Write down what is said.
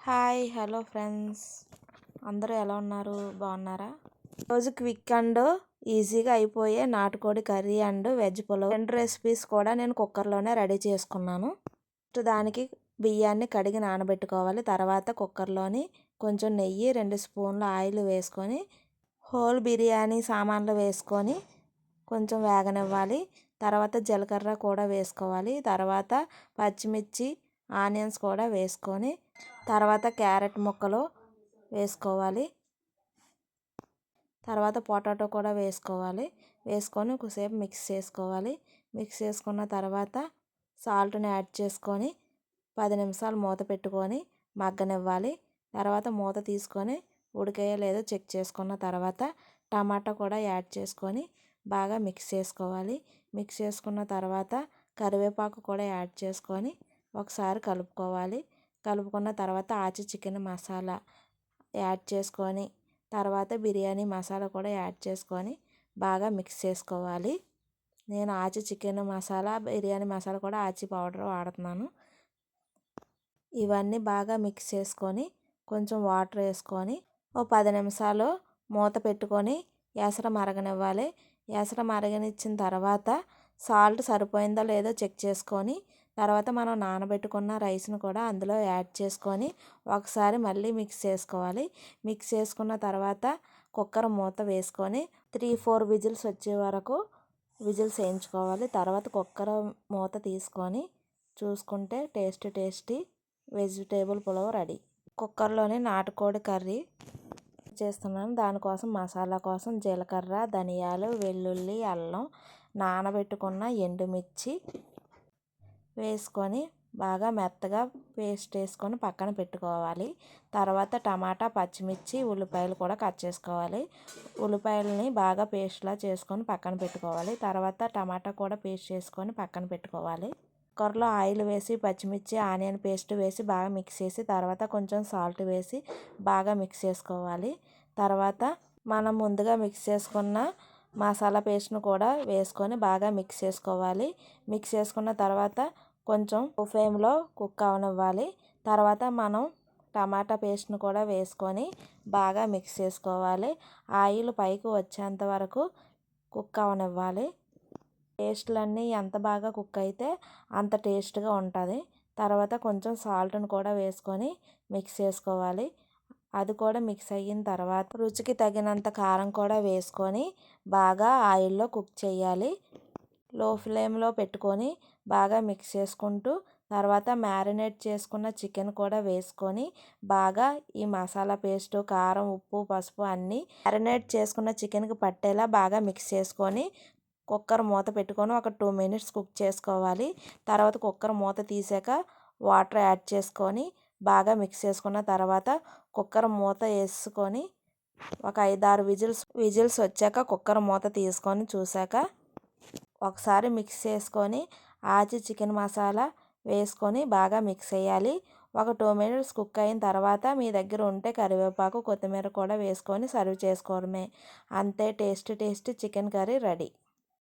Hi hello friends, అందరూ ఎలా ఉన్నారు? బాగున్నారా? రోజు క్విక్ అండ్ ఈజీగా అయిపోయే నాటుకోడి కర్రీ అండ్ వెజ్ పులావ్ రెండు రెసిపీస్ కూడా నేను కుక్కర్లోనే రెడీ చేసుకున్నాను. దానికి బియ్యాన్ని కడిగి నానబెట్టుకోవాలి. తర్వాత కుక్కర్లోని కొంచెం నెయ్యి, 2 స్పూన్ల ఆయిల్ వేసుకొని హోల్ బిర్యానీ సామాన్లు వేసుకొని కొంచెం వేగనివ్వాలి. తర్వాత జీలకర్ర కూడా వేసుకోవాలి. తర్వాత పచ్చిమిర్చి, ఆనియన్స్ కూడా వేసుకొని తర్వాత క్యారెట్ ముక్కలు వేసుకోవాలి. తర్వాత పొటాటో కూడా వేసుకోవాలి. వేసుకొని కొద్దిసేపు మిక్స్ చేసుకోవాలి. మిక్స్ చేసుకున్న తర్వాత సాల్ట్ని యాడ్ చేసుకొని 10 నిమిషాలు మూత పెట్టుకొని మగ్గనివ్వాలి. తర్వాత మూత తీసుకొని ఉడికాయో లేదో చెక్ చేసుకున్న తర్వాత టమాటా కూడా యాడ్ చేసుకొని బాగా మిక్స్ చేసుకోవాలి. మిక్స్ చేసుకున్న తర్వాత కరివేపాకు కూడా యాడ్ చేసుకొని ఒకసారి కలుపుకోవాలి. కలుపుకున్న తర్వాత ఆచి చికెన్ మసాలా యాడ్ చేసుకొని తర్వాత బిర్యానీ మసాలా కూడా యాడ్ చేసుకొని బాగా మిక్స్ చేసుకోవాలి. నేను ఆచి చికెన్ మసాలా, బిర్యానీ మసాలా కూడా ఆచి పౌడర్ వాడుతున్నాను. ఇవన్నీ బాగా మిక్స్ చేసుకొని కొంచెం వాటర్ వేసుకొని 10 నిమిషాలు మూత పెట్టుకొని ఎసరు మరగనివ్వాలి. ఎసరు మరగనిచ్చిన తర్వాత సాల్ట్ సరిపోయిందో లేదో చెక్ చేసుకొని తర్వాత మనం నానబెట్టుకున్న రైస్ను కూడా అందులో యాడ్ చేసుకొని ఒకసారి మళ్ళీ మిక్స్ చేసుకోవాలి. మిక్స్ చేసుకున్న తర్వాత కుక్కర్ మూత వేసుకొని 3-4 విజిల్స్ వచ్చే వరకు విజిల్స్ వేయించుకోవాలి. తర్వాత కుక్కర్ మూత తీసుకొని చూసుకుంటే టేస్టీ వెజిటేబుల్ పులావ్ రెడీ. కుక్కర్లోని నాటుకోడి కర్రీ చేస్తున్నాను. దానికోసం మసాలా కోసం జీలకర్ర, ధనియాలు, వెల్లుల్లి, అల్లం, నానబెట్టుకున్న ఎండుమిర్చి వేసుకొని బాగా మెత్తగా పేస్ట్ వేసుకొని పక్కన పెట్టుకోవాలి. తర్వాత టమాటా, పచ్చిమిర్చి, ఉల్లిపాయలు కూడా కట్ చేసుకోవాలి. ఉల్లిపాయలని బాగా పేస్ట్లా చేసుకొని పక్కన పెట్టుకోవాలి. తర్వాత టమాటా కూడా పేస్ట్ చేసుకొని పక్కన పెట్టుకోవాలి. కుక్కర్లో ఆయిల్ వేసి పచ్చిమిర్చి, ఆనియన్ పేస్ట్ వేసి బాగా మిక్స్ చేసి తర్వాత కొంచెం సాల్ట్ వేసి బాగా మిక్స్ చేసుకోవాలి. తర్వాత మనం ముందుగా మిక్స్ చేసుకున్న మసాలా పేస్ట్ను కూడా వేసుకొని బాగా మిక్స్ చేసుకోవాలి. మిక్స్ చేసుకున్న తర్వాత కొంచెం ఫ్లేమ్లో కుక్ అవనివ్వాలి. తర్వాత మనం టమాటా పేస్ట్ను కూడా వేసుకొని బాగా మిక్స్ చేసుకోవాలి. ఆయిల్ పైకి వచ్చేంత వరకు కుక్ అవనివ్వాలి. పేస్ట్లన్నీ ఎంత బాగా కుక్ అయితే అంత టేస్ట్గా ఉంటుంది. తర్వాత కొంచెం సాల్ట్ను కూడా వేసుకొని మిక్స్ చేసుకోవాలి. అది కూడా మిక్స్ అయిన తర్వాత రుచికి తగినంత కారం కూడా వేసుకొని బాగా ఆయిల్లో కుక్ చేయాలి. లో ఫ్లేమ్లో పెట్టుకొని బాగా మిక్స్ చేసుకుంటూ తర్వాత మ్యారినేట్ చేసుకున్న చికెన్ కూడా వేసుకొని బాగా ఈ మసాలా పేస్ట్, కారం, ఉప్పు, పసుపు అన్నీ మ్యారినేట్ చేసుకున్న చికెన్కి పట్టేలా బాగా మిక్స్ చేసుకొని కుక్కర్ మూత పెట్టుకొని ఒక 2 మినిట్స్ కుక్ చేసుకోవాలి. తర్వాత కుక్కర్ మూత తీసాక వాటర్ యాడ్ చేసుకొని బాగా మిక్స్ చేసుకున్న తర్వాత కుక్కర్ మూత వేసుకొని ఒక 5-6 విజిల్స్ వచ్చాక కుక్కర్ మూత తీసుకొని చూసాక ఒకసారి మిక్స్ చేసుకొని ఆచి చికెన్ మసాలా వేసుకొని బాగా మిక్స్ చేయాలి. ఒక 2 మినిట్స్ కుక్ అయిన తర్వాత మీ దగ్గర ఉంటే కరివేపాకు, కొత్తిమీర కూడా వేసుకొని సర్వ్ చేసుకోవడమే. అంతే, టేస్టీ చికెన్ కర్రీ రెడీ.